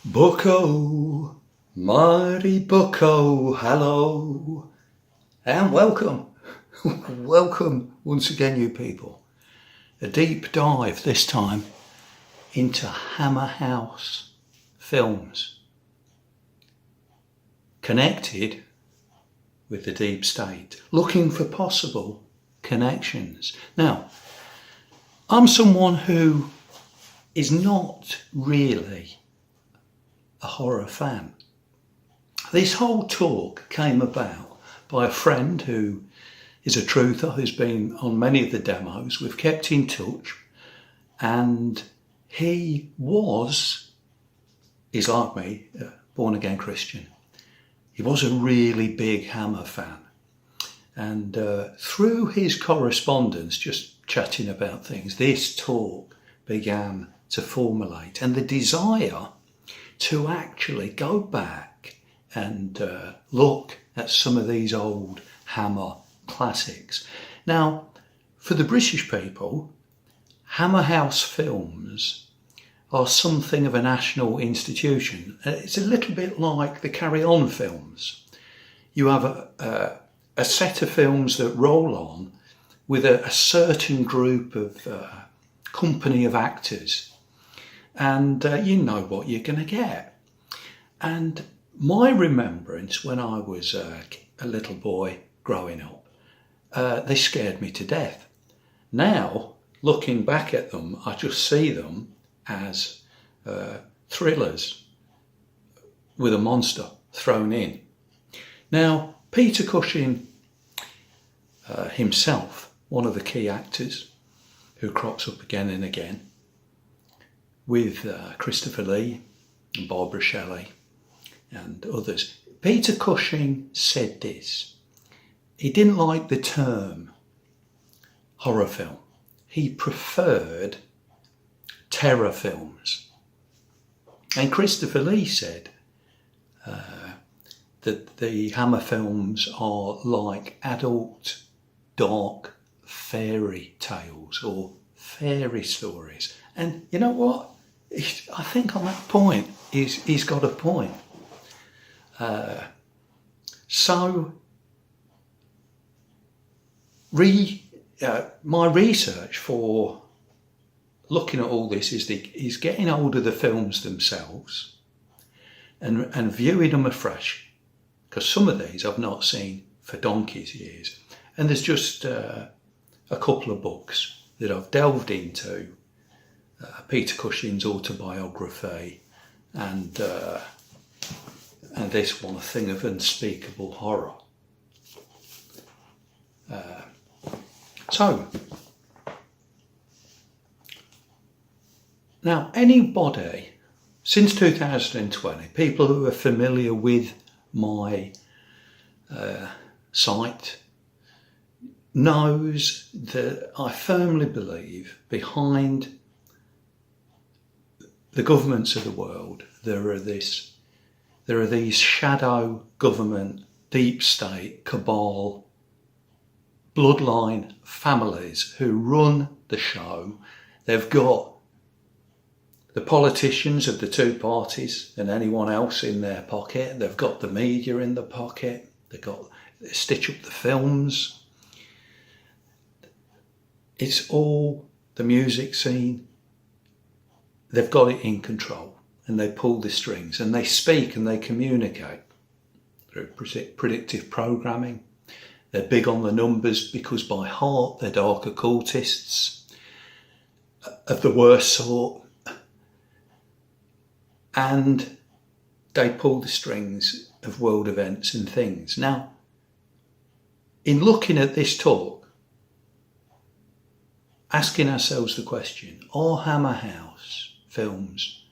Bucko, mighty Bucko, hello, and welcome. Welcome once again, you people. A deep dive this time into Hammer House films, connected with the deep state, looking for possible connections. Now, I'm someone who is not really a horror fan. This whole talk came about by a friend who is a truther, who's been on many of the demos. We've kept in touch, and he is like me, a born again Christian. He was a really big Hammer fan, and through his correspondence, just chatting about things, this talk began to formulate, and the desire to actually go back and look at some of these old Hammer classics. Now, for the British people, Hammer House films are something of a national institution. It's a little bit like the Carry On films. You have a set of films that roll on with a certain group of company of actors, and you know what you're going to get. And my remembrance when I was a little boy growing up, they scared me to death. Now, looking back at them, I just see them as thrillers with a monster thrown in. Now, Peter Cushing himself, one of the key actors who crops up again and again, with Christopher Lee and Barbara Shelley and others. Peter Cushing said this: he didn't like the term horror film. He preferred terror films. And Christopher Lee said that the Hammer films are like adult, dark fairy tales or fairy stories. And you know what? I think on that point, he's got a point. My research for looking at all this is getting hold of the films themselves and viewing them afresh, because some of these I've not seen for donkey's years. And there's just a couple of books that I've delved into. Peter Cushing's autobiography and this one, A Thing of Unspeakable Horror. So, now anybody, since 2020, people who are familiar with my site knows that I firmly believe behind the governments of the world, there are these shadow government, deep state, cabal, bloodline families who run the show. They've got the politicians of the two parties and anyone else in their pocket. They've got the media in the pocket. They stitch up the films. It's all the music scene. They've got it in control, and they pull the strings, and they speak and they communicate through predictive programming. They're big on the numbers because by heart they're dark occultists of the worst sort, and they pull the strings of world events and things. Now, in looking at this talk, asking ourselves the question, are Hammer House films,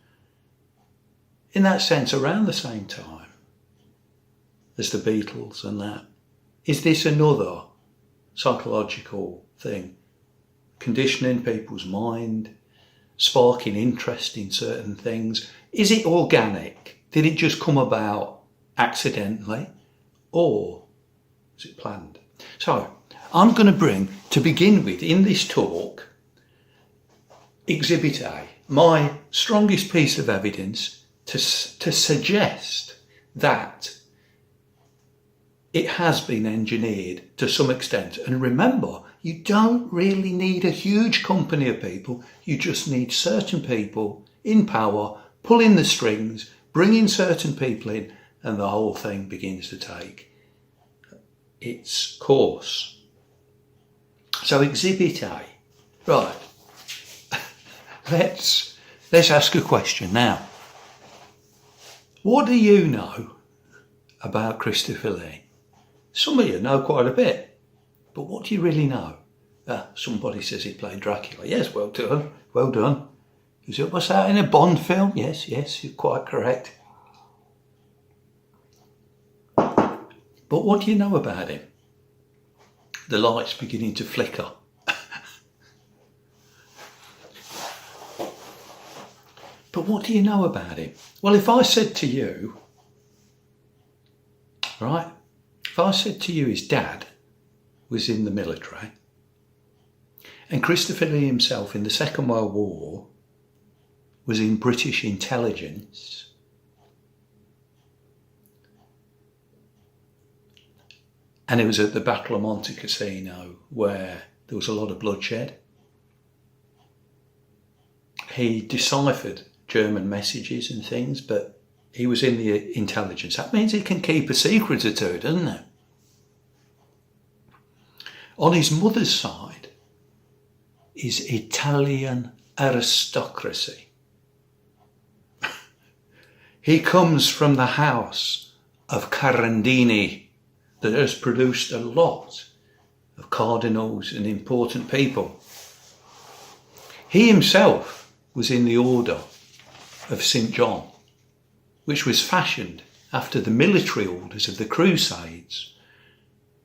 in that sense, around the same time as the Beatles and that? Is this another psychological thing, conditioning people's mind, sparking interest in certain things? Is it organic? Did it just come about accidentally, or is it planned? So I'm going to bring, to begin with, in this talk, Exhibit A, my strongest piece of evidence to suggest that it has been engineered to some extent. And remember, you don't really need a huge company of people. You just need certain people in power, pulling the strings, bringing certain people in, and the whole thing begins to take its course. So Exhibit A. Right. Let's ask a question now. What do you know about Christopher Lee? Some of you know quite a bit, but what do you really know? Somebody says he played Dracula. Yes, well done, well done. Was that in a Bond film? Yes, you're quite correct. But what do you know about him? The light's beginning to flicker. But what do you know about him? Well, if I said to you, right, if I said to you his dad was in the military, and Christopher Lee himself in the Second World War was in British intelligence, and it was at the Battle of Monte Cassino where there was a lot of bloodshed. He deciphered German messages and things, but he was in the intelligence. That means he can keep a secret or two, doesn't it? On his mother's side is Italian aristocracy. He comes from the house of Carandini that has produced a lot of cardinals and important people. He himself was in the Order of St. John, which was fashioned after the military orders of the Crusades,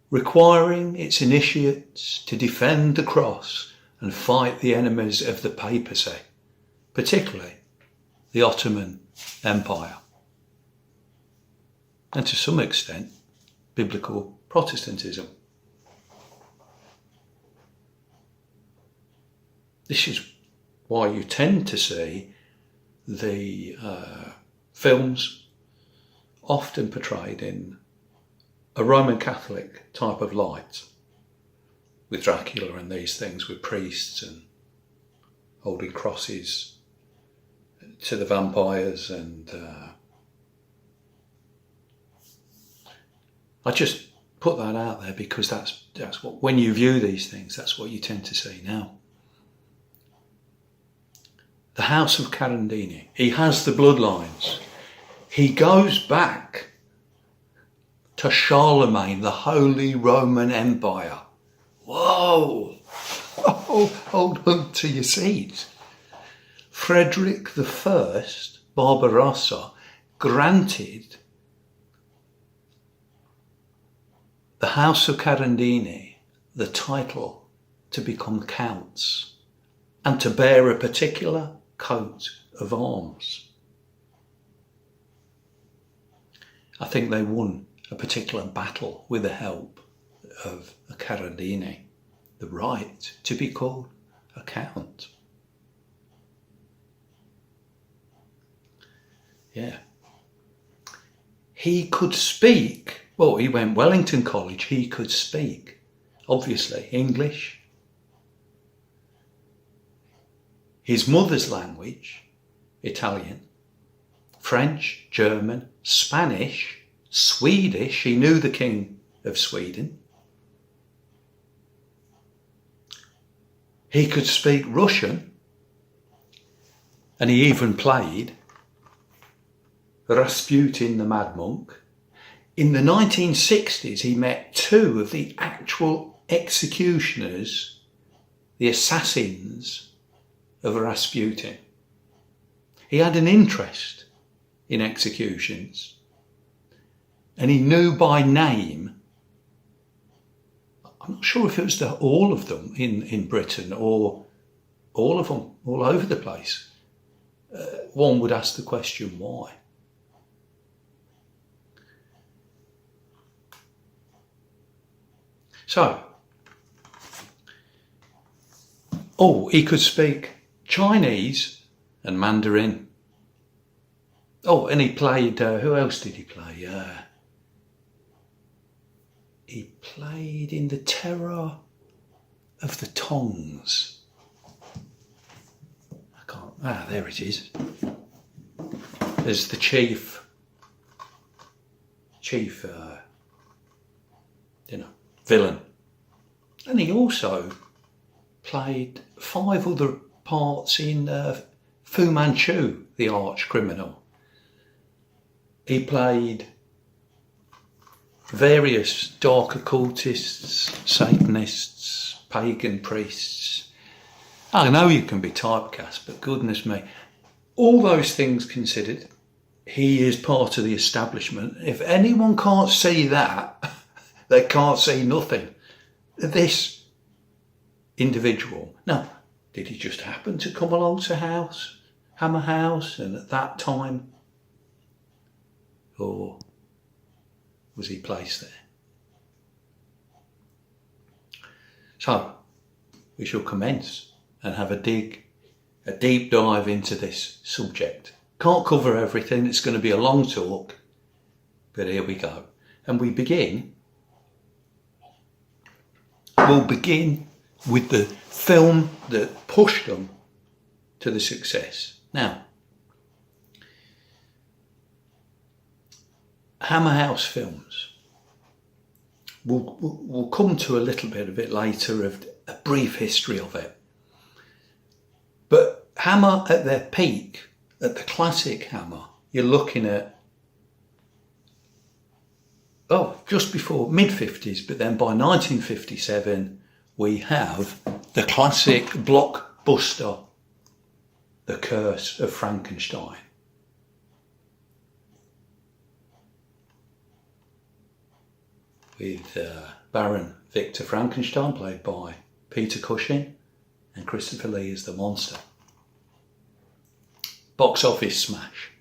requiring its initiates to defend the cross and fight the enemies of the papacy, particularly the Ottoman Empire, and to some extent, biblical Protestantism. This is why you tend to see the films often portrayed in a Roman Catholic type of light, with Dracula and these things, with priests and holding crosses to the vampires, and I just put that out there because that's what, when you view these things, that's what you tend to see now. The House of Carandini. He has the bloodlines. He goes back to Charlemagne, the Holy Roman Empire. Whoa! Oh, hold on to your seats. Frederick I, Barbarossa, granted the House of Carandini the title to become counts and to bear a particular coat of arms. I think they won a particular battle with the help of a Carandini, the right to be called a count. Yeah. He could speak, well, he went Wellington College, he could speak, obviously, English, his mother's language, Italian, French, German, Spanish, Swedish. He knew the King of Sweden. He could speak Russian, and he even played Rasputin the Mad Monk. In the 1960s, he met two of the actual executioners, the assassins of Rasputin. He had an interest in executions, and he knew by name, I'm not sure if it was all of them in Britain or all of them all over the place. One would ask the question, why? So, he could speak Chinese and Mandarin. Oh, and he played, who else did he play? He played in The Terror of the Tongs. There it is. There's the chief, villain. And he also played 5 other parts in Fu Manchu, the arch criminal. He played various dark occultists, Satanists, pagan priests. I know you can be typecast, but goodness me. All those things considered, he is part of the establishment. If anyone can't see that, they can't see nothing. This individual. Now, did he just happen to come along to Hammer House, and at that time? Or was he placed there? So, we shall commence and have a deep dive into this subject. Can't cover everything, it's going to be a long talk, but here we go. And we'll begin with the film that pushed them to the success. Now, Hammer House Films. We'll come to a little bit of it later, of a brief history of it. But Hammer at their peak, at the classic Hammer, you're looking at, just before mid-50s, but then by 1957, we have the classic blockbuster, The Curse of Frankenstein. With Baron Victor Frankenstein, played by Peter Cushing, and Christopher Lee as the monster. Box office smash.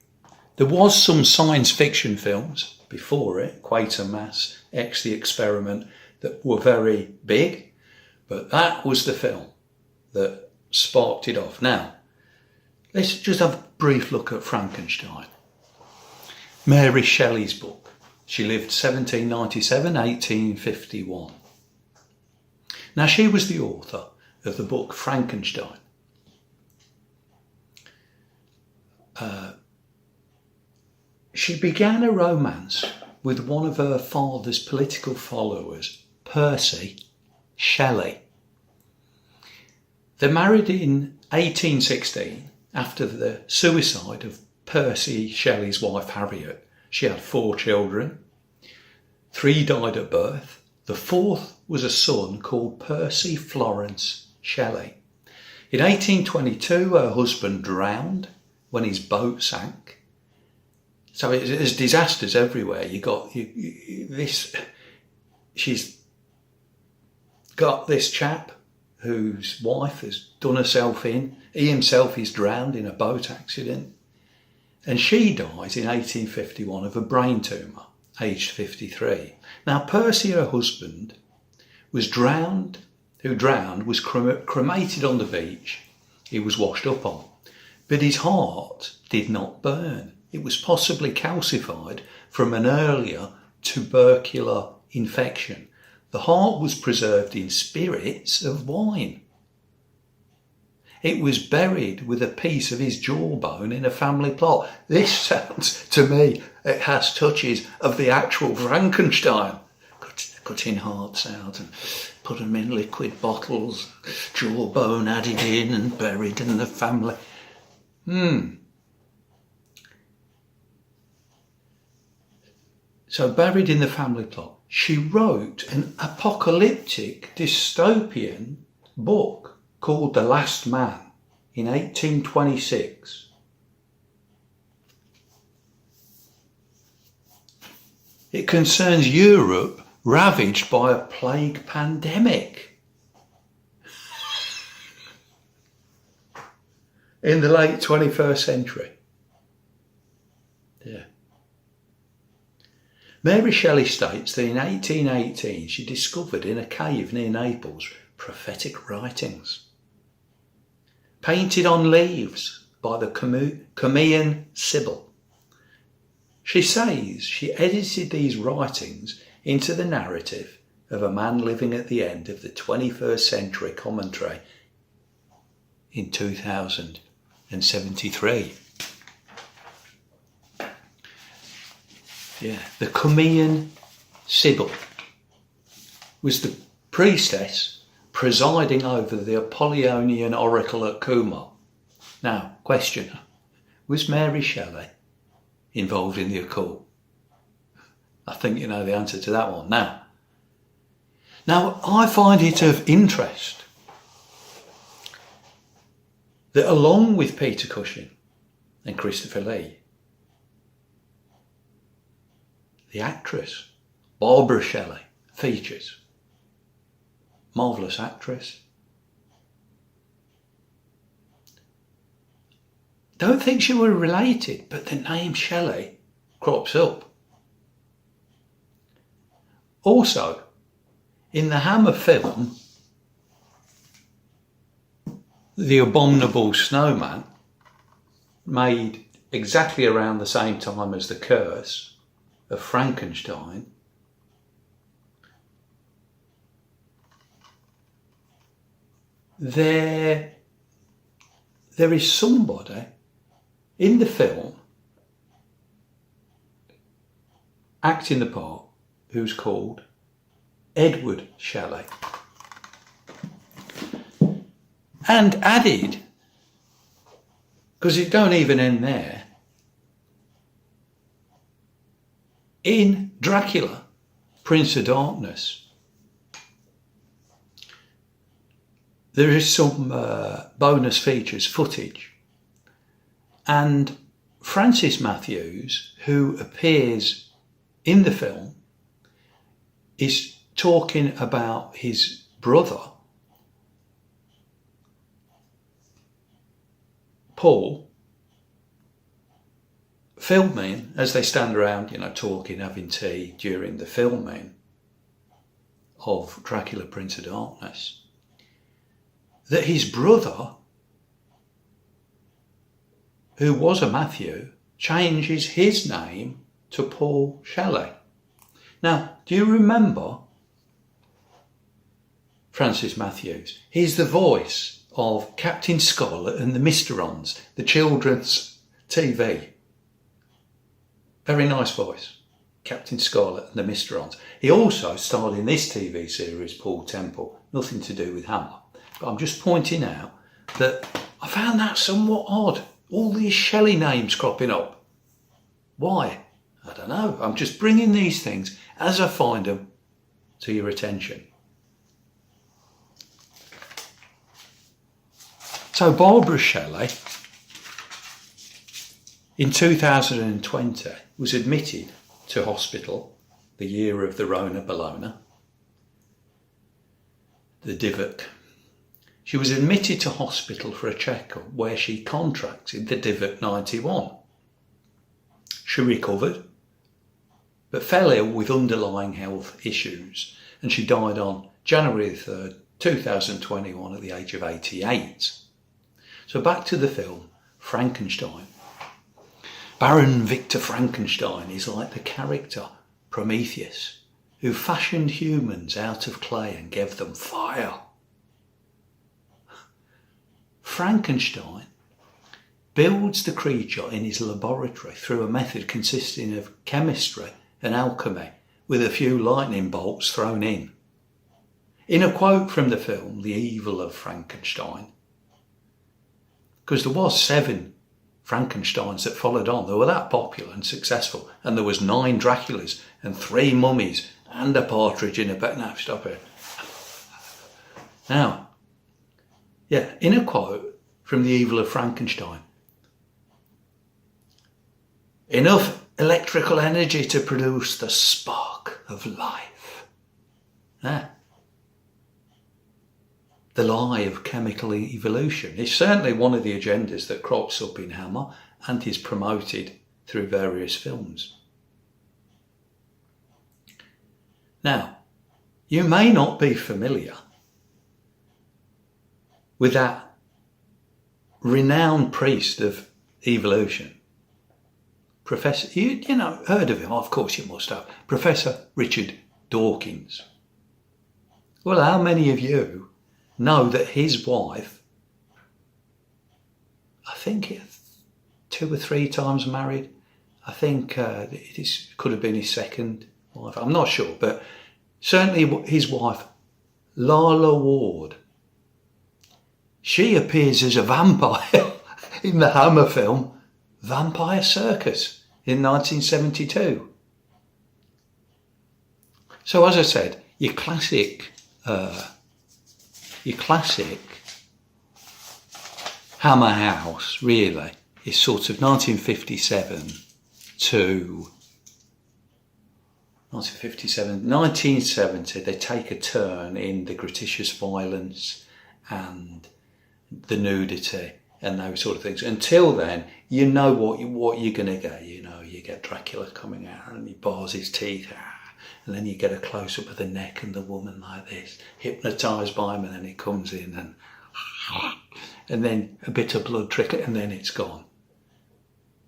There was some science fiction films before it, Quatermass, X the Experiment, that were very big, but that was the film that sparked it off. Now, let's just have a brief look at Frankenstein. Mary Shelley's book. She lived 1797, 1851. Now, she was the author of the book Frankenstein. She began a romance with one of her father's political followers, Percy Shelley. They married in 1816 after the suicide of Percy Shelley's wife Harriet. She had 4 children. 3 died at birth. The 4th was a son called Percy Florence Shelley. In 1822, her husband drowned when his boat sank. So there's disasters everywhere. She's got this chap whose wife has done herself in. He himself is drowned in a boat accident. And she dies in 1851 of a brain tumour, aged 53. Now, Percy, her husband, was cremated on the beach. He was washed up on. But his heart did not burn. It was possibly calcified from an earlier tubercular infection. The heart was preserved in spirits of wine. It was buried with a piece of his jawbone in a family plot. This sounds, to me, it has touches of the actual Frankenstein. Cutting hearts out and put them in liquid bottles, jawbone added in and buried in the family. So buried in the family plot. She wrote an apocalyptic dystopian book called The Last Man in 1826. It concerns Europe ravaged by a plague pandemic in the late 21st century. Yeah. Mary Shelley states that in 1818 she discovered in a cave near Naples prophetic writings painted on leaves by the Cumean Sibyl. She says she edited these writings into the narrative of a man living at the end of the 21st century commentary in 2073. Yeah, the Cumaean Sibyl was the priestess presiding over the Apollonian oracle at Cuma. Now, question, was Mary Shelley involved in the occult? I think you know the answer to that one. Now, I find it of interest that along with Peter Cushing and Christopher Lee, the actress Barbara Shelley features. Marvellous actress. Don't think she were related, but the name Shelley crops up. Also, in the Hammer film, The Abominable Snowman, made exactly around the same time as The Curse of Frankenstein, there is somebody in the film acting the part who's called Edward Shelley. And added, because it don't even end there, in Dracula, Prince of Darkness, there is some bonus features, footage, and Francis Matthews, who appears in the film, is talking about his brother, Paul, filming as they stand around, talking, having tea during the filming of Dracula, Prince of Darkness, that his brother, who was a Matthew, changes his name to Paul Shelley. Now, do you remember Francis Matthews? He's the voice of Captain Scarlet and the Mysterons, the children's TV. Very nice voice, Captain Scarlet and the Mysterons. He also starred in this TV series, Paul Temple, nothing to do with Hammer. But I'm just pointing out that I found that somewhat odd. All these Shelley names cropping up. Why? I don't know. I'm just bringing these things as I find them to your attention. So Barbara Shelley, in 2020, was admitted to hospital the year of the Rona Bologna, the Divock. She was admitted to hospital for a checkup where she contracted the Divock 91. She recovered, but fell ill with underlying health issues, and she died on January 3rd, 2021 at the age of 88. So back to the film, Frankenstein. Baron Victor Frankenstein is like the character Prometheus, who fashioned humans out of clay and gave them fire. Frankenstein builds the creature in his laboratory through a method consisting of chemistry and alchemy, with a few lightning bolts thrown in. In a quote from the film, The Evil of Frankenstein, because there was 7 Frankensteins that followed on, they were that popular and successful, and there was 9 Draculas and 3 mummies and a partridge in a bed. No, stop it. Now, in a quote from The Evil of Frankenstein, enough electrical energy to produce the spark of life. The lie of chemical evolution is certainly one of the agendas that crops up in Hammer and is promoted through various films. Now, you may not be familiar with that renowned priest of evolution, Professor, you know, heard of him? Of course you must have. Professor Richard Dawkins. Well, how many of you know that his wife, I think 2 or 3 times married, I think this could have been his second wife, I'm not sure, but certainly his wife, Lalla Ward, she appears as a vampire in the Hammer film Vampire Circus in 1972. So as I said, your classic Hammer house really is sort of 1957 to 1970. They take a turn in the gratuitous violence and the nudity and those sort of things. Until then, you know what you're going to get. You know, you get Dracula coming out and he bars his teeth, and then you get a close up of the neck and the woman like this, hypnotised by him, and then he comes in and then a bit of blood trickle, and then it's gone.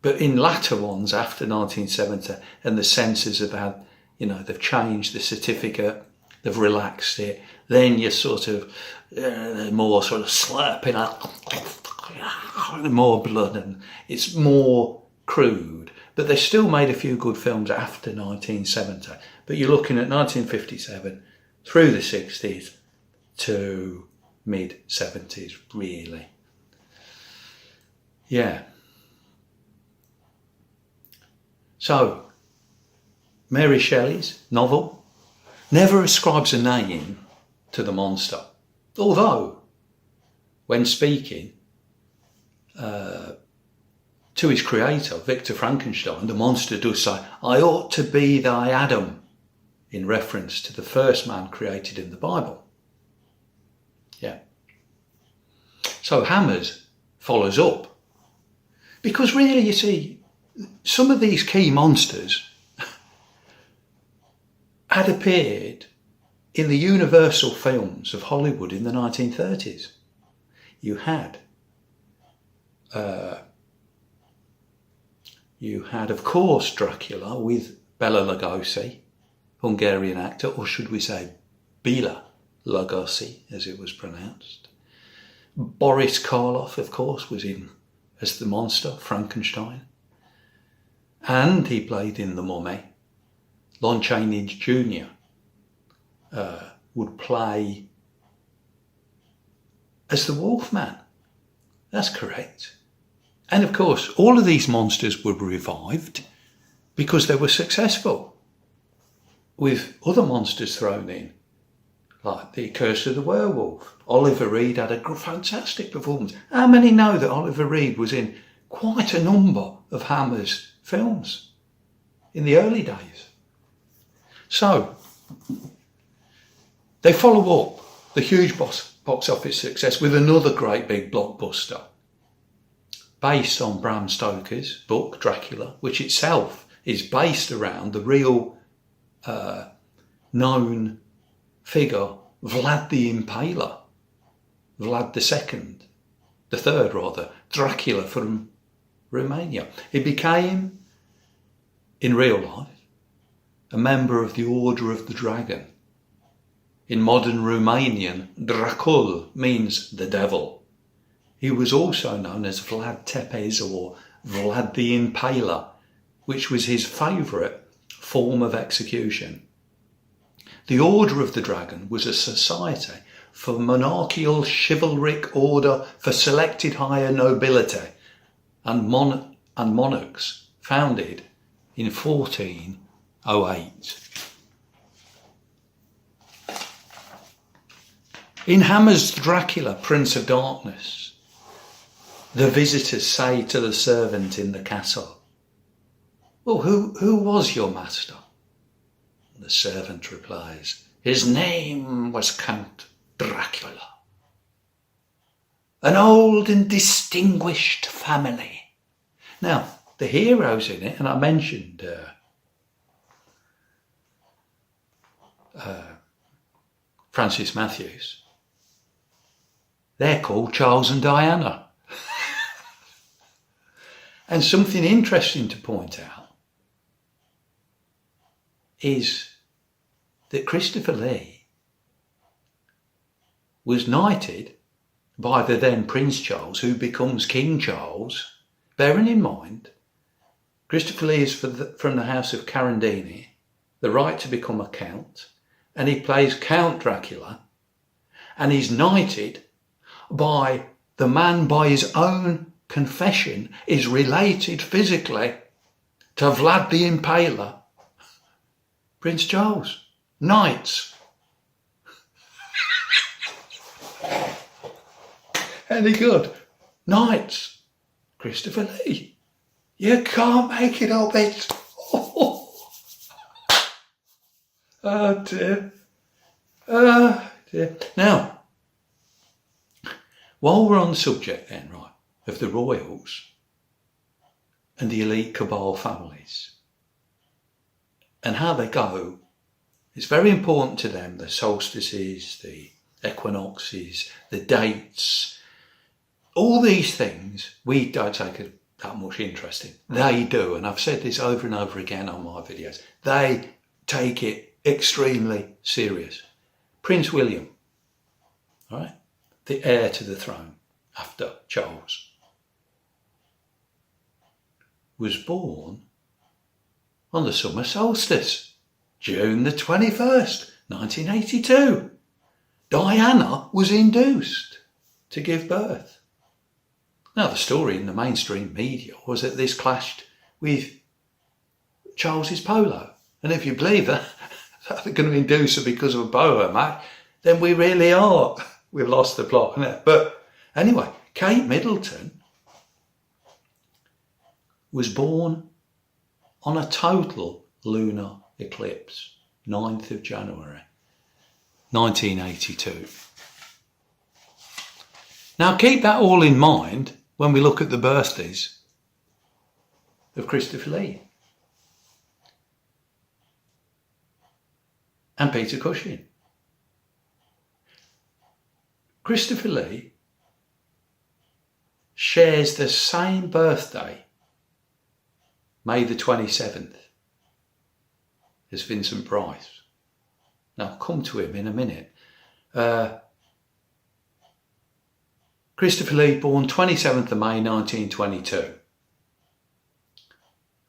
But in latter ones after 1970, and the censors have had, you know, they've changed the certificate, they've relaxed it, then you're sort of more sort of slurping up, more blood, and it's more crude. But they still made a few good films after 1970. But you're looking at 1957 through the 60s to mid 70s, really. Yeah. So, Mary Shelley's novel never ascribes a name to the monster, although when speaking to his creator, Victor Frankenstein, the monster does say, "I ought to be thy Adam," in reference to the first man created in the Bible. Yeah. So Hammers follows up, because really, you see, some of these key monsters had appeared in the Universal films of Hollywood in the 1930s. You had, of course, Dracula with Bela Lugosi, Hungarian actor, or should we say Bela Lugosi, as it was pronounced. Boris Karloff, of course, was in as the monster, Frankenstein. And he played in The Mummy. Lon Chaney Jr. Would play as the Wolfman. That's correct. And of course, all of these monsters were revived because they were successful, with other monsters thrown in, like The Curse of the Werewolf. Oliver Reed had a fantastic performance. How many know that Oliver Reed was in quite a number of Hammer's films in the early days? So, they follow up the huge box office success with another great big blockbuster based on Bram Stoker's book Dracula, which itself is based around the real known figure Vlad the Impaler, Vlad the third, Dracula from Romania. He became, in real life, a member of the Order of the Dragon. In modern Romanian, Dracul means the devil. He was also known as Vlad Tepes or Vlad the Impaler, which was his favourite form of execution. The Order of the Dragon was a society for monarchical chivalric order for selected higher nobility and monarchs, founded in 1408. In Hammer's Dracula, Prince of Darkness, the visitors say to the servant in the castle, "Well, who was your master?" The servant replies, "His name was Count Dracula. An old and distinguished family." Now, the heroes in it, and I mentioned Francis Matthews, they're called Charles and Diana. And something interesting to point out is that Christopher Lee was knighted by the then Prince Charles, who becomes King Charles. Bearing in mind, Christopher Lee is from the House of Carandini, the right to become a count, and he plays Count Dracula, and he's knighted by the man by his own confession is related physically to Vlad the Impaler. Prince Charles. Knights. Any good? Knights. Christopher Lee. You can't make it up, it's... Oh dear. Oh dear. Now, while we're on the subject then, right, of the royals and the elite cabal families and how they go, it's very important to them, the solstices, the equinoxes, the dates, all these things we don't take that much interest in. They do, and I've said this over and over again on my videos. They take it extremely serious. Prince William, all right, the heir to the throne after Charles, was born on the summer solstice, June the 21st, 1982. Diana was induced to give birth. Now, the story in the mainstream media was that this clashed with Charles's polo. And if you believe that they're going to induce her because of a polo match, then we really are. We've lost the plot. But anyway, Kate Middleton was born on a total lunar eclipse, 9th of January, 1982. Now, keep that all in mind when we look at the birthdays of Christopher Lee and Peter Cushing. Christopher Lee shares the same birthday, May the 27th, as Vincent Price. Now, I'll come to him in a minute. Christopher Lee, born 27th of May 1922.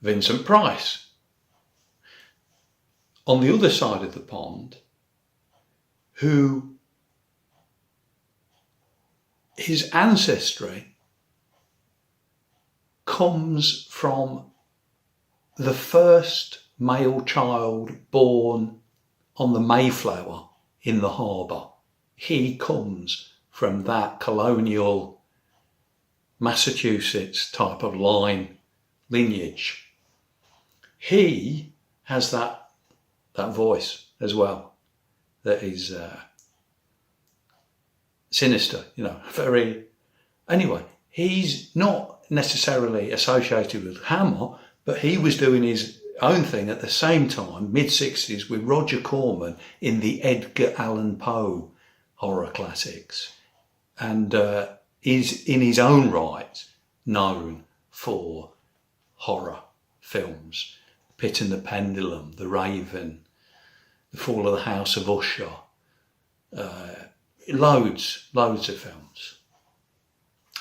Vincent Price. On the other side of the pond, who his ancestry comes from the first male child born on the Mayflower in the harbour. He comes from that colonial Massachusetts type of lineage. He has that voice as well that is sinister, very... Anyway, he's not necessarily associated with Hammer, but he was doing his own thing at the same time, mid-60s, with Roger Corman in the Edgar Allan Poe horror classics. And is in his own right known for horror films. Pit and the Pendulum, The Raven, The Fall of the House of Usher, loads of films.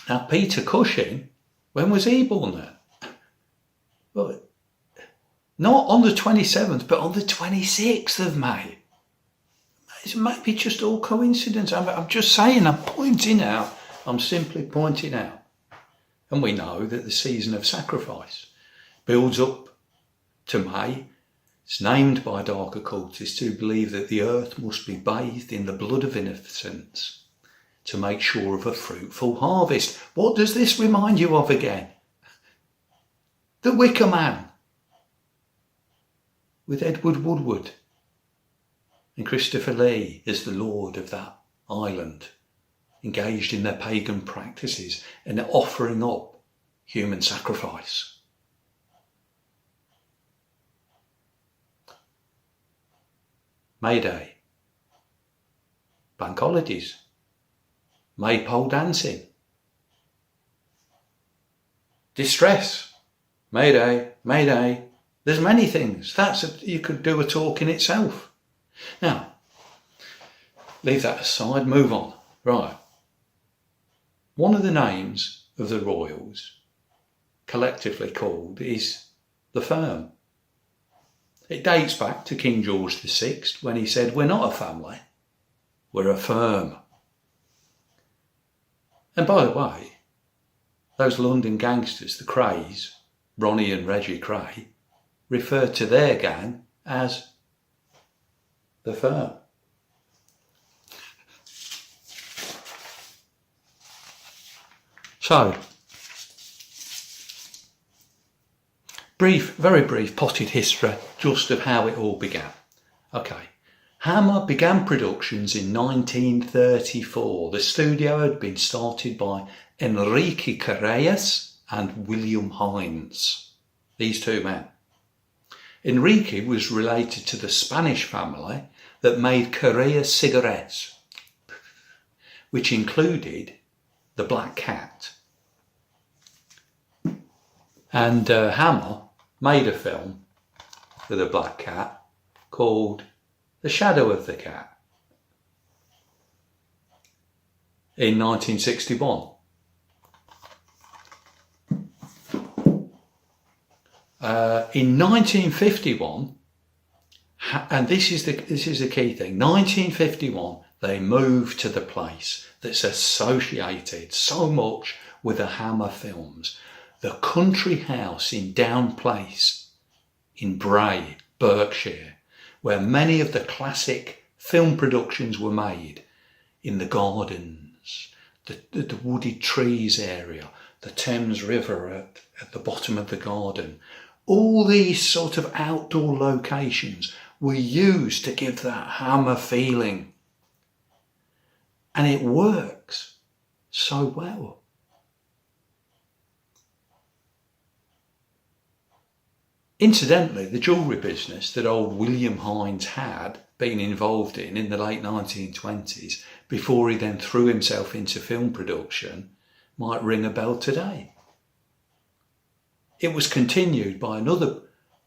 Now, Peter Cushing, when was he born then? Well, not on the 27th, but on the 26th of May. It might be just all coincidence. I'm just saying, I'm simply pointing out. And we know that the season of sacrifice builds up to May. It's named by dark occultists to believe that the earth must be bathed in the blood of innocents to make sure of a fruitful harvest. What does this remind you of again? The Wicker Man with Edward Woodward and Christopher Lee as the lord of that island, engaged in their pagan practices and offering up human sacrifice. May Day, bank holidays, maypole dancing, distress, Mayday, mayday. There's many things. You could do a talk in itself. Now, leave that aside, move on. Right. One of the names of the royals, collectively called, is the firm. It dates back to King George VI when he said, "We're not a family, we're a firm." And by the way, those London gangsters, the Krays, Ronnie and Reggie Kray, referred to their gang as the firm. So, very brief potted history just of how it all began. Okay, Hammer began productions in 1934. The studio had been started by Enrique Correas and William Hines, these two men. Enrique was related to the Spanish family that made Correa cigarettes, which included the Black Cat. And Hammer made a film with a black cat called The Shadow of the Cat in 1961. In 1951, and this is the key thing, 1951, they moved to the place that's associated so much with the Hammer films, the country house in Down Place in Bray, Berkshire, where many of the classic film productions were made, in the gardens, the wooded trees area, the Thames River at the bottom of the garden. All these sort of outdoor locations were used to give that Hammer feeling. And it works so well. Incidentally, the jewellery business that old William Hines had been involved in the late 1920s, before he then threw himself into film production, might ring a bell today. It was continued by another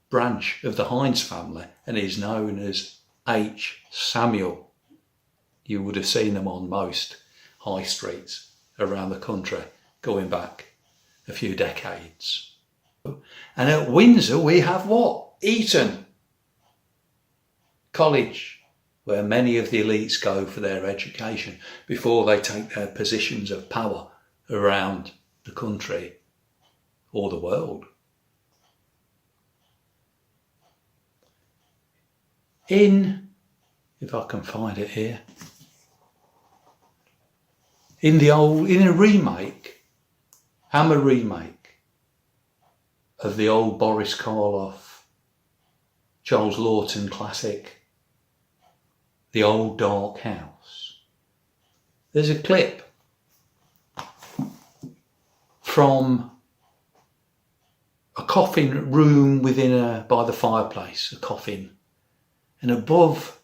branch of the Hines family and is known as H. Samuel. You would have seen them on most high streets around the country going back a few decades. And at Windsor we have what? Eton College, where many of the elites go for their education before they take their positions of power around the country or the world. If I can find it here, in a remake, Hammer remake of the old Boris Karloff, Charles Lawton classic, The Old Dark House. There's a clip from a coffin room by the fireplace, a coffin. And above,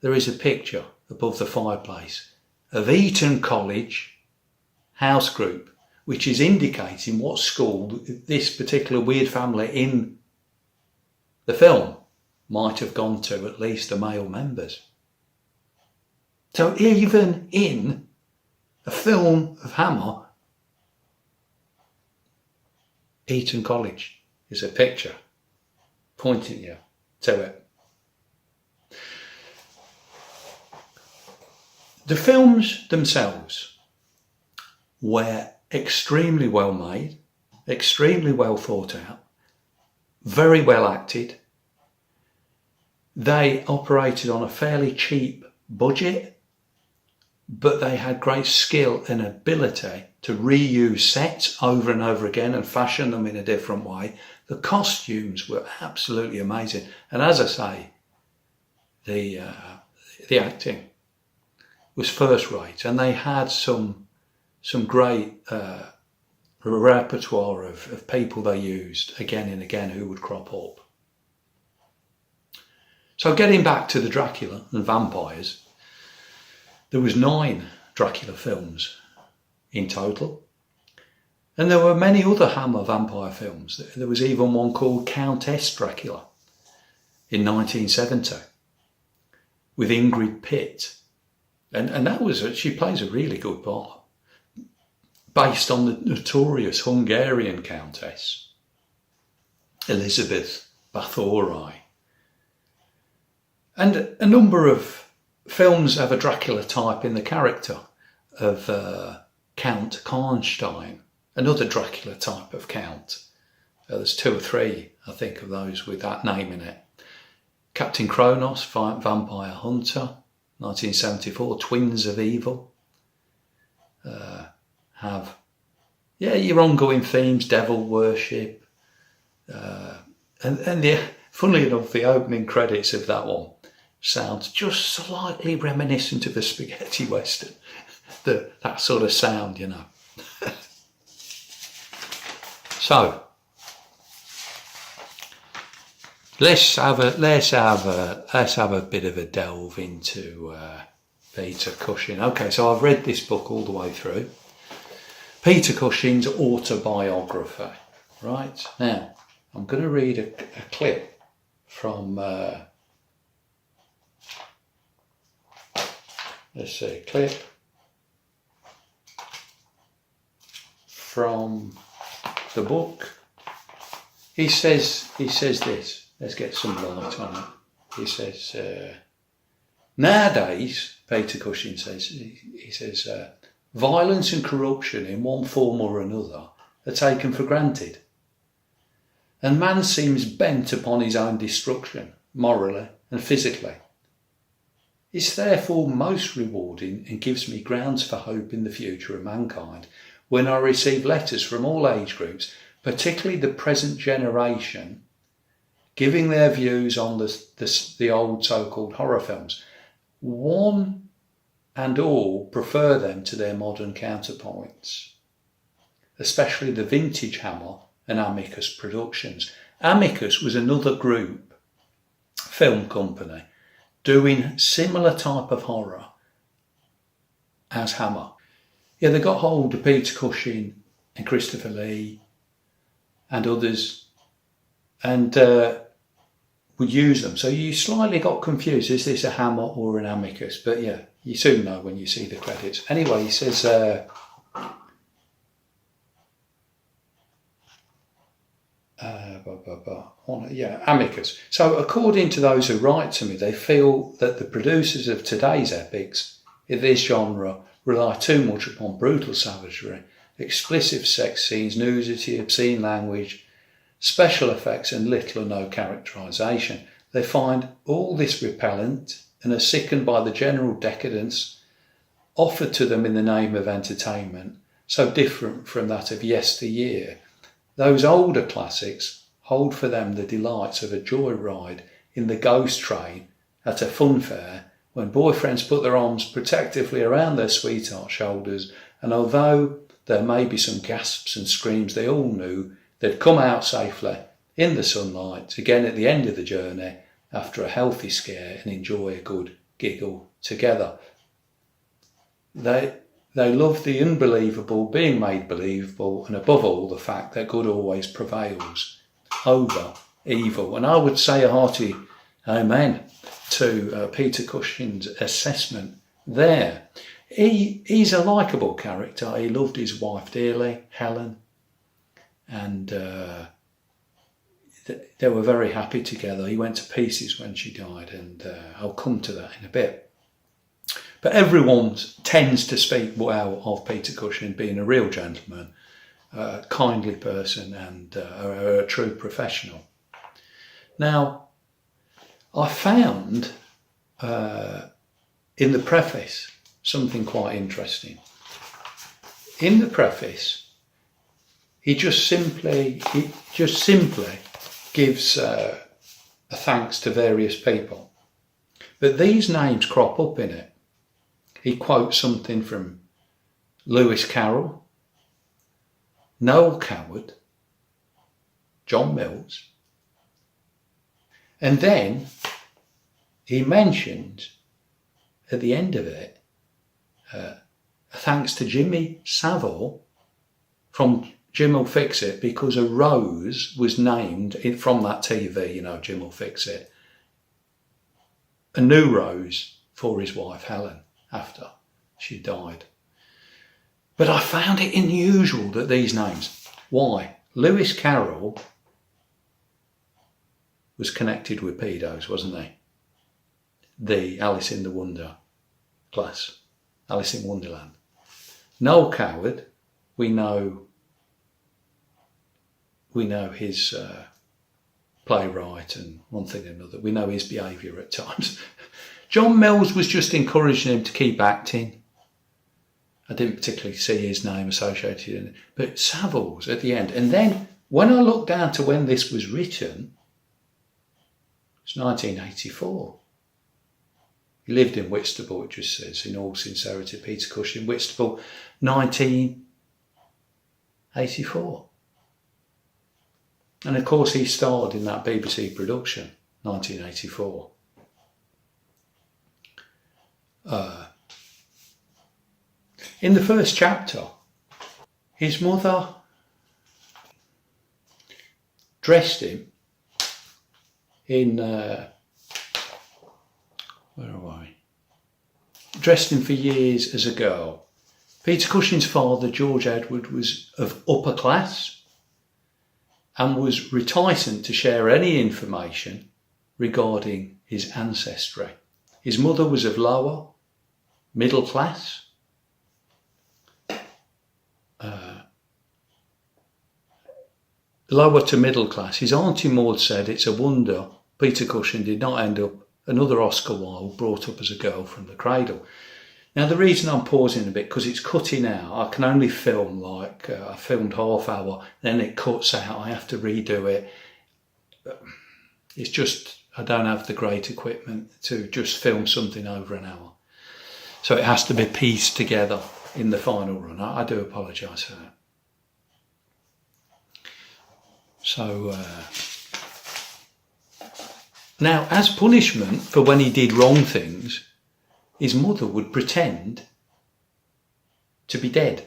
there is a picture above the fireplace of Eton College house group, which is indicating what school this particular weird family in the film might have gone to, at least the male members. So even in a film of Hammer, Eton College is a picture pointing you to it. The films themselves were extremely well made, extremely well thought out, very well acted. They operated on a fairly cheap budget, but they had great skill and ability to reuse sets over and over again and fashion them in a different way. The costumes were absolutely amazing. And as I say, the acting was first rate, and they had some great repertoire of people they used again and again who would crop up. So getting back to the Dracula and vampires, there was 9 Dracula films in total, And there were many other Hammer vampire films. There was even one called Countess Dracula in 1970 with Ingrid Pitt. And that was, she plays a really good part, based on the notorious Hungarian Countess, Elizabeth Bathory. And a number of films have a Dracula type in the character of Count Karnstein, another Dracula type of count. There's 2 or 3, I think, of those with that name in it. Captain Kronos, Vampire Hunter, 1974, Twins of Evil. Have your ongoing themes, devil worship. And funnily enough, the opening credits of that one sounds just slightly reminiscent of a spaghetti western. That sort of sound, you know. So let's have a bit of a delve into Peter Cushing. Okay, so I've read this book all the way through. Peter Cushing's autobiography. Right, now I'm going to read a clip from clip from the book. He says this. Let's get some light on it. He says, nowadays, Peter Cushing says, he says, violence and corruption in one form or another are taken for granted. And man seems bent upon his own destruction, morally and physically. It's therefore most rewarding and gives me grounds for hope in the future of mankind when I receive letters from all age groups, particularly the present generation, giving their views on the old so-called horror films. One and all prefer them to their modern counterpoints, especially the vintage Hammer and Amicus Productions. Amicus was another group, film company, doing similar type of horror as Hammer. Yeah, they got hold of Peter Cushing and Christopher Lee and others and would use them. So you slightly got confused, is this a Hammer or an Amicus? But yeah, you soon know when you see the credits. Anyway, he says, Amicus. So according to those who write to me, they feel that the producers of today's epics in this genre rely too much upon brutal savagery, explicit sex scenes, nudity, obscene language, special effects and little or no characterisation. They find all this repellent and are sickened by the general decadence offered to them in the name of entertainment, so different from that of yesteryear. Those older classics hold for them the delights of a joyride in the ghost train at a fun fair when boyfriends put their arms protectively around their sweetheart's shoulders, and although there may be some gasps and screams, they all knew they'd come out safely in the sunlight again at the end of the journey after a healthy scare and enjoy a good giggle together. They love the unbelievable being made believable, and above all the fact that good always prevails over evil. And I would say a hearty amen to Peter Cushing's assessment there. He's a likeable character. He loved his wife dearly, Helen, and they were very happy together. He went to pieces when she died, and I'll come to that in a bit. But everyone tends to speak well of Peter Cushing being a real gentleman, a kindly person, and a true professional. Now, I found in the preface something quite interesting. In the preface, he just simply gives a thanks to various people, but these names crop up in it. He quotes something from Lewis Carroll, Noel Coward, John Mills, and then he mentions at the end of it a thanks to Jimmy Savile from Jim Will Fix It because a rose was named from that TV, you know, Jim Will Fix It. A new rose for his wife Helen after she died. But I found it unusual that these names. Why? Lewis Carroll was connected with pedos, wasn't he? The Alice in the Wonder class, Alice in Wonderland. Noel Coward, we know his playwright and one thing and another. We know his behaviour at times. John Mills was just encouraging him to keep acting. I didn't particularly see his name associated in it. But Saviles at the end. And then when I looked down to when this was written, it's 1984. He lived in Whitstable, it just says, in all sincerity, Peter Cushing, Whitstable, 1984. And of course he starred in that BBC production, 1984. In the first chapter, his mother dressed him in, where are we? Dressed him for years as a girl. Peter Cushing's father, George Edward, was of upper class and was reticent to share any information regarding his ancestry. His mother was of lower, middle class. Lower to middle class. His Auntie Maud said it's a wonder Peter Cushing did not end up another Oscar Wilde brought up as a girl from the cradle. Now the reason I'm pausing a bit, because it's cutting out. I can only film like, I filmed half hour, then it cuts out, I have to redo it. It's just, I don't have the great equipment to just film something over an hour. So it has to be pieced together in the final run. I do apologise for that. So, now as punishment for when he did wrong things, his mother would pretend to be dead.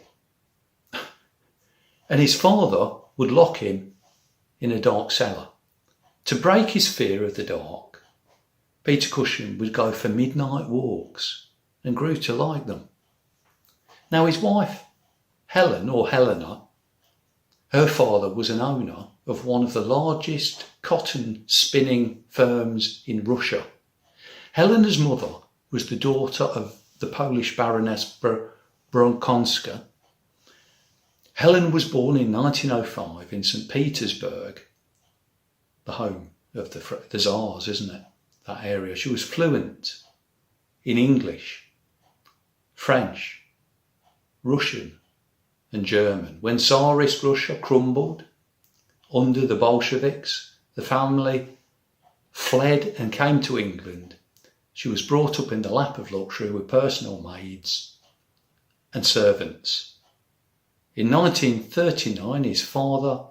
And his father would lock him in a dark cellar. To break his fear of the dark, Peter Cushing would go for midnight walks and grew to like them. Now his wife, Helen or Helena, her father was an owner of one of the largest cotton spinning firms in Russia. Helena's mother was the daughter of the Polish Baroness Bronkonska. Helen was born in 1905 in St. Petersburg, the home of the Tsars, isn't it? That area. She was fluent in English, French, Russian and German. When Tsarist Russia crumbled under the Bolsheviks, the family fled and came to England. She was brought up in the lap of luxury with personal maids and servants. In 1939, his father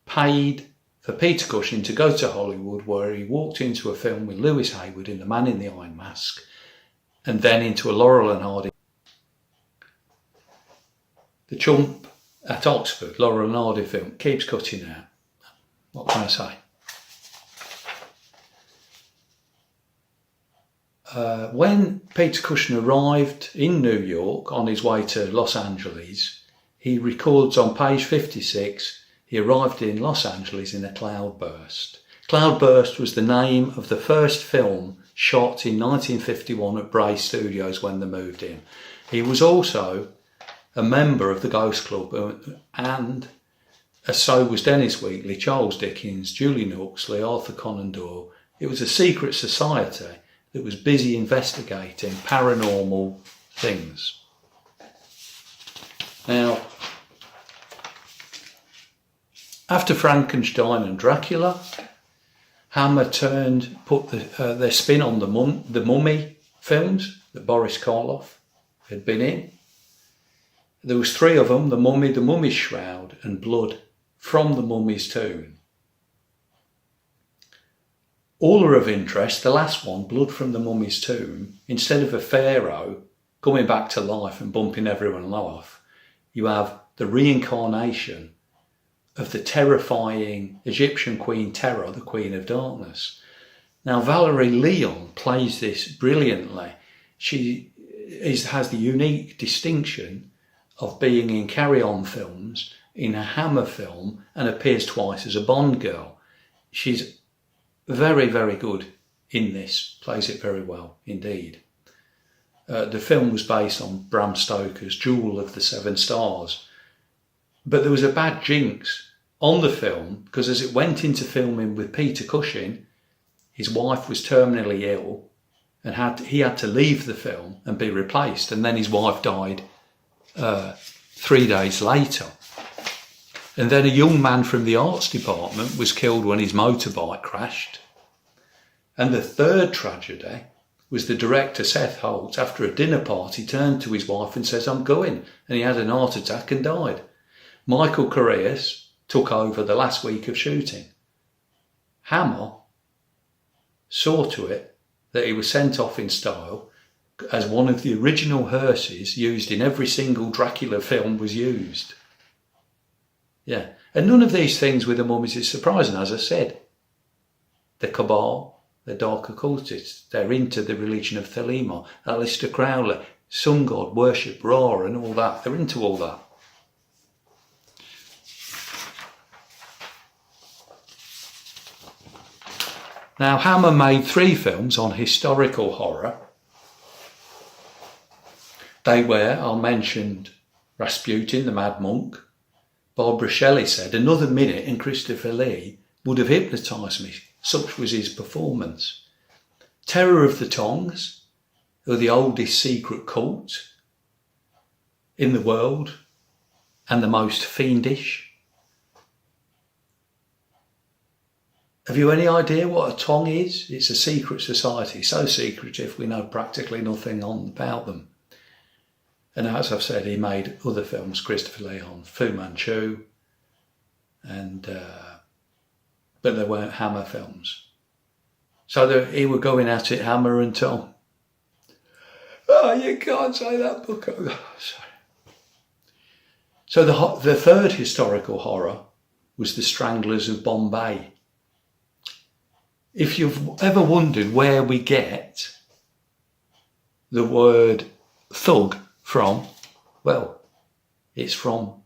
paid for Peter Cushing to go to Hollywood, where he walked into a film with Lewis Hayward in The Man in the Iron Mask, and then into a Laurel and Hardy. The chump at Oxford, Laurel and Hardy film, keeps cutting out. What can I say? When Peter Cushing arrived in New York on his way to Los Angeles, he records on page 56, he arrived in Los Angeles in a cloudburst. Cloudburst was the name of the first film shot in 1951 at Bray Studios when they moved in. He was also a member of the Ghost Club, and so was Dennis Wheatley, Charles Dickens, Julian Huxley, Arthur Conan Doyle. It was a secret society that was busy investigating paranormal things. Now, after Frankenstein and Dracula, Hammer put their spin on the Mummy films that Boris Karloff had been in. There was 3 of them: The Mummy, The Mummy's Shroud and Blood from the Mummy's Tomb. All are of interest. The last one, Blood from the Mummy's Tomb, instead of a pharaoh coming back to life and bumping everyone off, you have the reincarnation of the terrifying Egyptian Queen Terror, the Queen of Darkness. Now, Valerie Leon plays this brilliantly. She has the unique distinction of being in Carry On films, in a Hammer film, and appears twice as a Bond girl. She's very, very good in this, plays it very well indeed. The film was based on Bram Stoker's Jewel of the Seven Stars, but there was a bad jinx on the film because as it went into filming with Peter Cushing, his wife was terminally ill and he had to leave the film and be replaced, and then his wife died 3 days later. And then a young man from the arts department was killed when his motorbike crashed. And the third tragedy was the director, Seth Holt, after a dinner party, turned to his wife and says, "I'm going." And he had an heart attack and died. Michael Correas took over the last week of shooting. Hammer saw to it that he was sent off in style, as one of the original hearses used in every single Dracula film was used. Yeah, and none of these things with the mummies is surprising. As I said, the Cabal, the dark occultists, they're into the religion of Thelema, Aleister Crowley, sun god worship, Ra and all that. They're into all that. Now, Hammer made 3 films on historical horror. They were, I mentioned Rasputin, the Mad Monk. Barbara Shelley said, "Another minute and Christopher Lee would have hypnotised me. Such was his performance." Terror of the Tongs, who are the oldest secret cult in the world and the most fiendish. Have you any idea what a Tong is? It's a secret society, so secretive we know practically nothing about them. And as I've said, he made other films, Christopher Lee, on Fu Manchu, and but they weren't Hammer films. So he were going at it, Hammer and Tom. Oh, you can't say that book. Oh, sorry. So the third historical horror was The Stranglers of Bombay. If you've ever wondered where we get the word thug from, well, it's from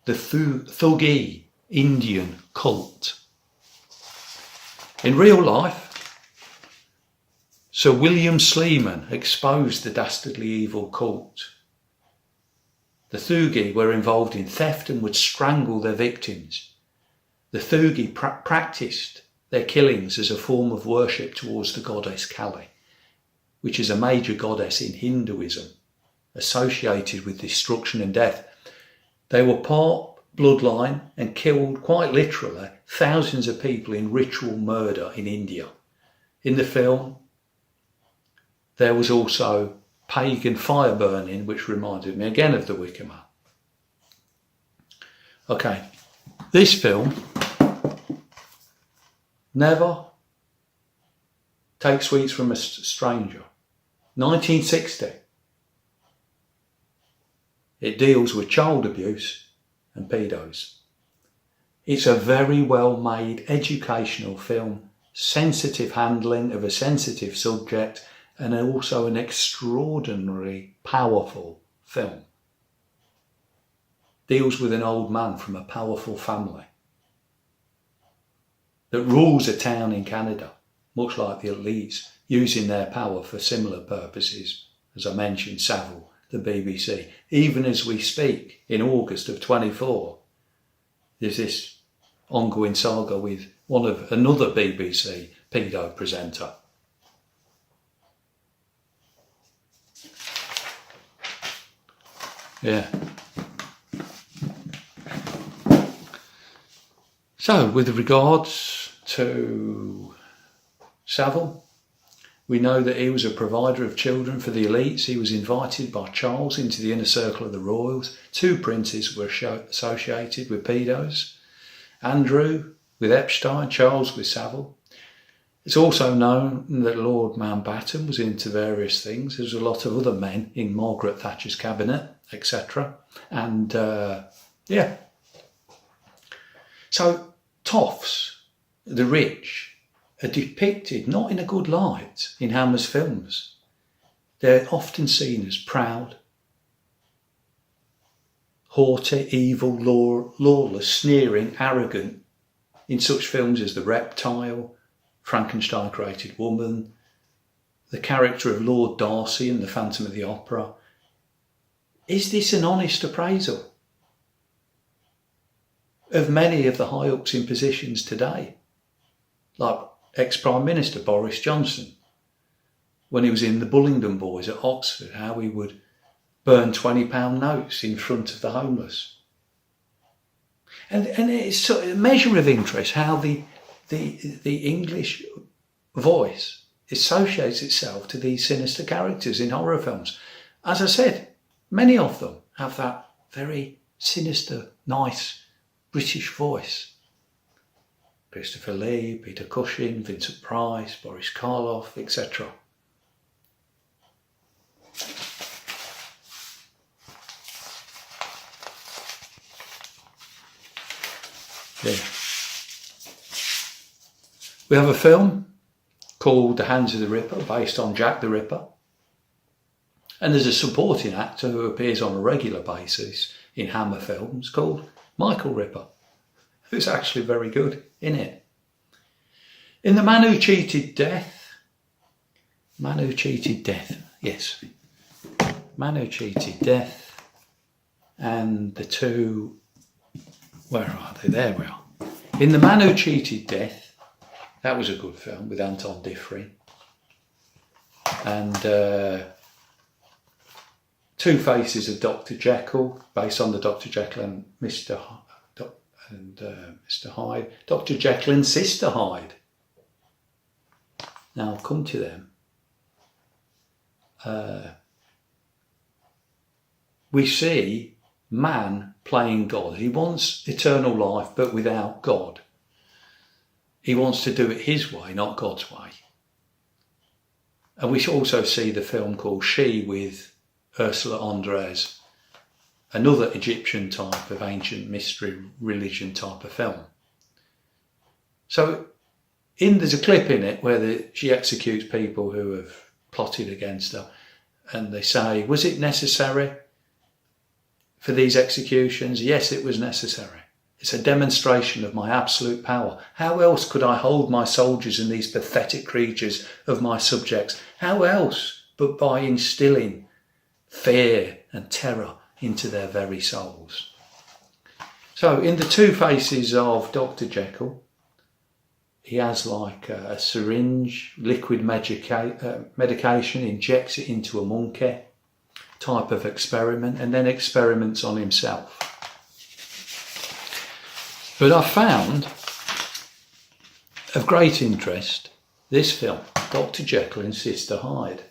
the Thuggee Indian cult. In real life, Sir William Sleeman exposed the dastardly evil cult. The Thuggee were involved in theft and would strangle their victims. The Thuggee practiced their killings as a form of worship towards the goddess Kali, which is a major goddess in Hinduism, associated with destruction and death. They were part bloodline and killed, quite literally, thousands of people in ritual murder in India. In the film, there was also pagan fire burning, which reminded me again of the Wicker Man. Okay, this film never take sweets from a stranger. 1960. It deals with child abuse and pedos. It's a very well made educational film, sensitive handling of a sensitive subject, and also an extraordinarily powerful film. Deals with an old man from a powerful family that rules a town in Canada, much like the elites, using their power for similar purposes, as I mentioned, Savile, the BBC. Even as we speak, in August of 24, there's this ongoing saga with another BBC pedo presenter. Yeah. So, with regards to Savile, we know that he was a provider of children for the elites. He was invited by Charles into the inner circle of the royals. 2 princes were associated with pedos. Andrew with Epstein, Charles with Savile. It's also known that Lord Mountbatten was into various things. There's a lot of other men in Margaret Thatcher's cabinet, etc. And yeah. So toffs, the rich, are depicted not in a good light in Hammer's films. They're often seen as proud, haughty, evil, lawless, sneering, arrogant in such films as The Reptile, Frankenstein Created Woman, the character of Lord Darcy in The Phantom of the Opera. Is this an honest appraisal of many of the high-ups in positions today? Like ex-Prime Minister Boris Johnson, when he was in the Bullingdon Boys at Oxford, how he would burn £20 notes in front of the homeless. And it's a measure of interest how the English voice associates itself to these sinister characters in horror films. As I said, many of them have that very sinister, nice British voice. Christopher Lee, Peter Cushing, Vincent Price, Boris Karloff, etc. Yeah. We have a film called The Hands of the Ripper, based on Jack the Ripper. And there's a supporting actor who appears on a regular basis in Hammer films called Michael Ripper, who's actually very good in it. In The Man Who Cheated Death, yes. Man Who Cheated Death, and the two, where are they? There we are. In The Man Who Cheated Death, that was a good film with Anton Diffrin. And Two Faces of Dr. Jekyll, based on the Dr. Jekyll and Mr. Hyde. Dr. Jekyll and Sister Hyde. Now I'll come to them. We see man playing God. He wants eternal life, but without God. He wants to do it his way, not God's way. And we also see the film called She with Ursula Andress, another Egyptian type of ancient mystery religion type of film. So there's a clip in it where she executes people who have plotted against her, and they say, was it necessary for these executions? Yes, it was necessary. It's a demonstration of my absolute power. How else could I hold my soldiers and these pathetic creatures of my subjects? How else but by instilling fear and terror into their very souls? So in the Two Faces of Dr. Jekyll, he has like a syringe, liquid medication, injects it into a monkey type of experiment, and then experiments on himself. But I found of great interest this film, Dr. Jekyll and Sister Hyde.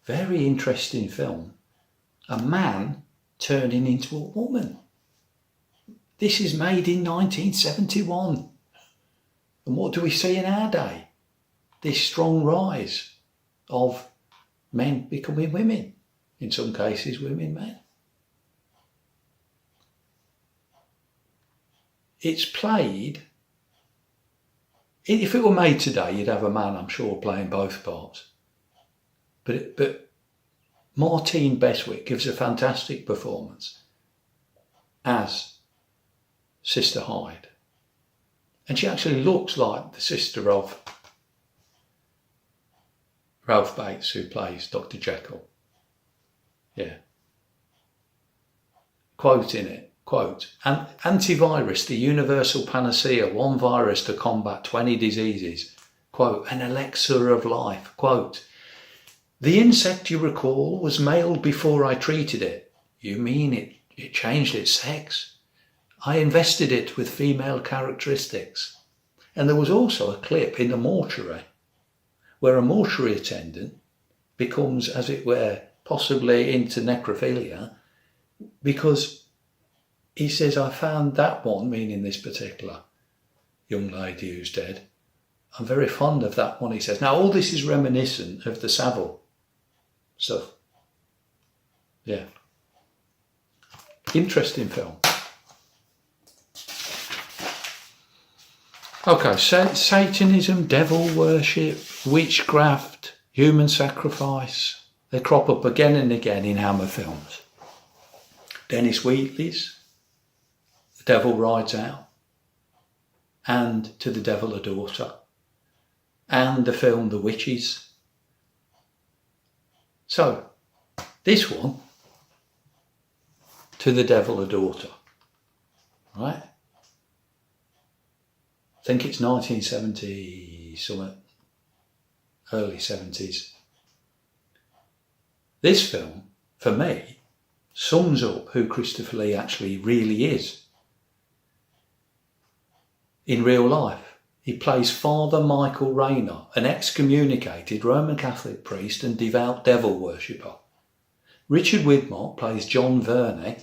Very interesting film. A man turning into a woman. This is made in 1971. And what do we see in our day? This strong rise of men becoming women. In some cases, women men. It's played, if it were made today, you'd have a man, I'm sure, playing both parts. But Martine Beswick gives a fantastic performance as Sister Hyde. And she actually looks like the sister of Ralph Bates, who plays Dr. Jekyll. Yeah. Quote in it. Quote, antivirus, the universal panacea, one virus to combat 20 diseases. Quote, an elixir of life. Quote, the insect you recall was male before I treated it. You mean it changed its sex? I invested it with female characteristics. And there was also a clip in the mortuary where a mortuary attendant becomes, as it were, possibly into necrophilia because he says, I found that one, meaning this particular young lady who's dead. I'm very fond of that one, he says. Now, all this is reminiscent of the Savile stuff. Yeah. Interesting film. Okay, Satanism, devil worship, witchcraft, human sacrifice, they crop up again and again in Hammer films. Dennis Wheatley's The Devil Rides Out, and To the Devil a Daughter, and the film The Witches. So, this one, To the Devil a Daughter, right? I think it's 1970 something, early 70s. This film, for me, sums up who Christopher Lee actually really is. In real life, he plays Father Michael Rayner, an excommunicated Roman Catholic priest and devout devil worshipper. Richard Widmark plays John Verney,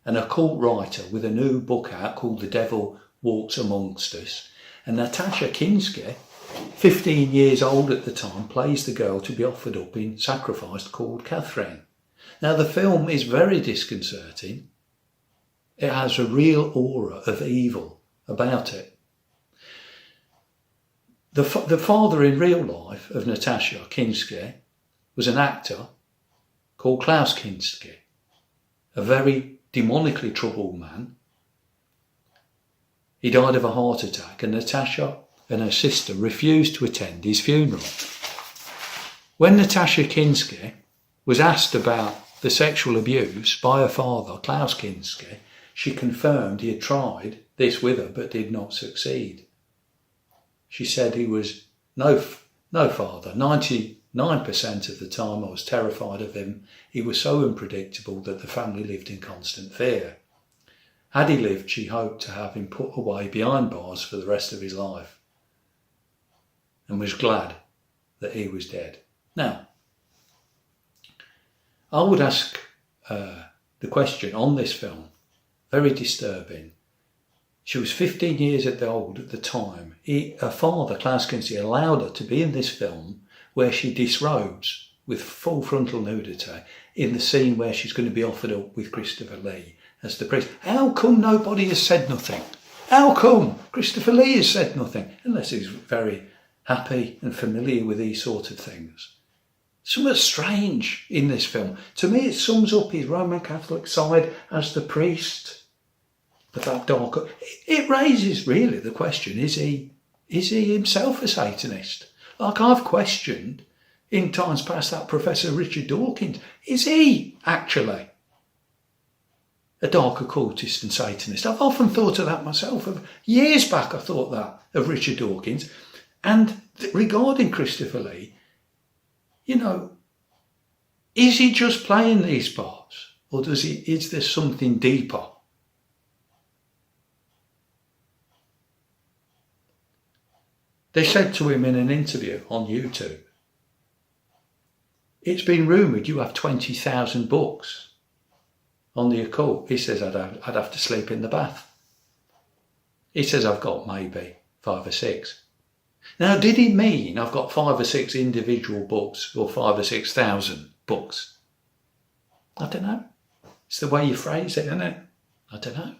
an occult writer with a new book out called The Devil Walks Amongst Us. And Natasha Kinski, 15 years old at the time, plays the girl to be offered up in sacrifice called Catherine. Now the film is very disconcerting. It has a real aura of evil about it. The father in real life of Natasha Kinski was an actor called Klaus Kinski, a very demonically troubled man. He died of a heart attack, and Natasha and her sister refused to attend his funeral. When Natasha Kinski was asked about the sexual abuse by her father, Klaus Kinski, she confirmed he had tried this with her but did not succeed. She said he was no father. 99% of the time I was terrified of him. He was so unpredictable that the family lived in constant fear. Had he lived, she hoped to have him put away behind bars for the rest of his life, and was glad that he was dead. Now, I would ask the question on this film, very disturbing. She was 15 years old at the time. Her father, Klaus Kinski, allowed her to be in this film where she disrobes with full frontal nudity in the scene where she's going to be offered up with Christopher Lee as the priest. How come nobody has said nothing? How come Christopher Lee has said nothing? Unless he's very happy and familiar with these sort of things. Something strange in this film. To me, it sums up his Roman Catholic side as the priest. But that darker, it raises really the question, is he himself a Satanist? Like I've questioned in times past that Professor Richard Dawkins, is he actually a dark occultist and Satanist? I've often thought of that myself. Years back I thought that of Richard Dawkins. And regarding Christopher Lee, is he just playing these parts? Or is there something deeper? They said to him in an interview on YouTube, it's been rumoured you have 20,000 books on the occult. He says, I'd have to sleep in the bath. He says, I've got maybe 5 or 6. Now, did he mean I've got 5 or 6 individual books or 5 or 6,000 books? I don't know. It's the way you phrase it, isn't it? I don't know.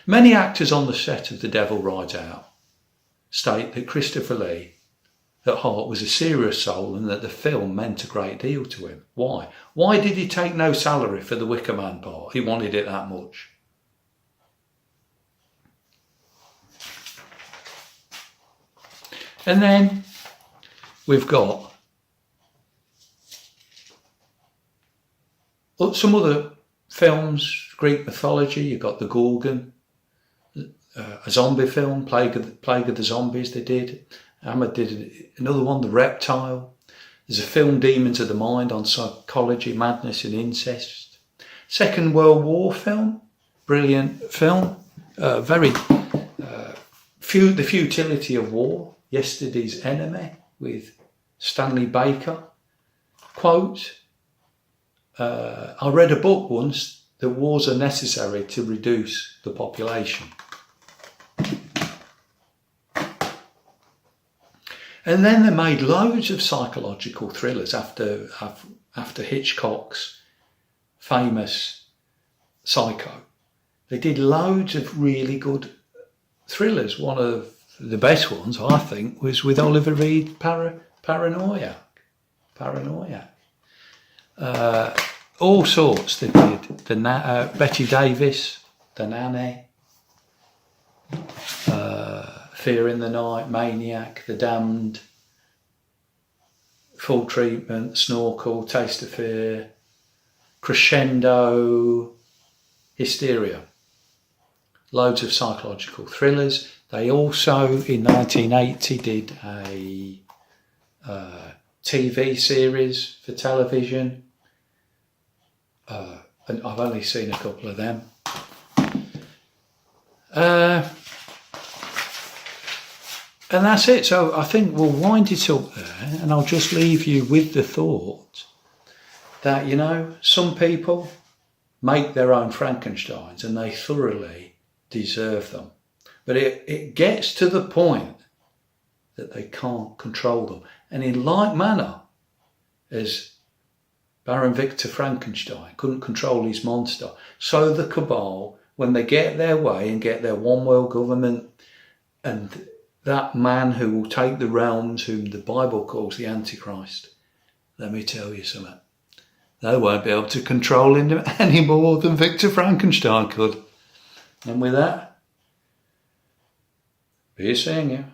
Many actors on the set of The Devil Rides Out state that Christopher Lee at heart was a serious soul and that the film meant a great deal to him. Why? Why did he take no salary for the Wicker Man part? He wanted it that much. And then we've got some other films, Greek mythology. You've got The Gorgon, a zombie film, Plague of the Zombies they did. Ahmed did another one, The Reptile. There's a film, Demons of the Mind, on psychology, madness and incest. Second World War film, brilliant film. The Futility of War, Yesterday's Enemy with Stanley Baker. Quote, I read a book once that wars are necessary to reduce the population. And then they made loads of psychological thrillers after Hitchcock's famous Psycho. They did loads of really good thrillers, one of the best ones, I think, was with Oliver Reed, Paranoia. All sorts they did. Betty Davis, The Nanny, Fear in the Night, Maniac, The Damned, Full Treatment, Snorkel, Taste of Fear, Crescendo, Hysteria. Loads of psychological thrillers. They also, in 1980, did a TV series for television. And I've only seen a couple of them. And that's it. So I think we'll wind it up there, and I'll just leave you with the thought that, you know, some people make their own Frankensteins and they thoroughly deserve them. But it gets to the point that they can't control them. And in like manner as Baron Victor Frankenstein couldn't control his monster, so the cabal, when they get their way and get their one world government, and that man who will take the realms, whom the Bible calls the Antichrist, let me tell you something, they won't be able to control him any more than Victor Frankenstein could. And with that, be seeing you.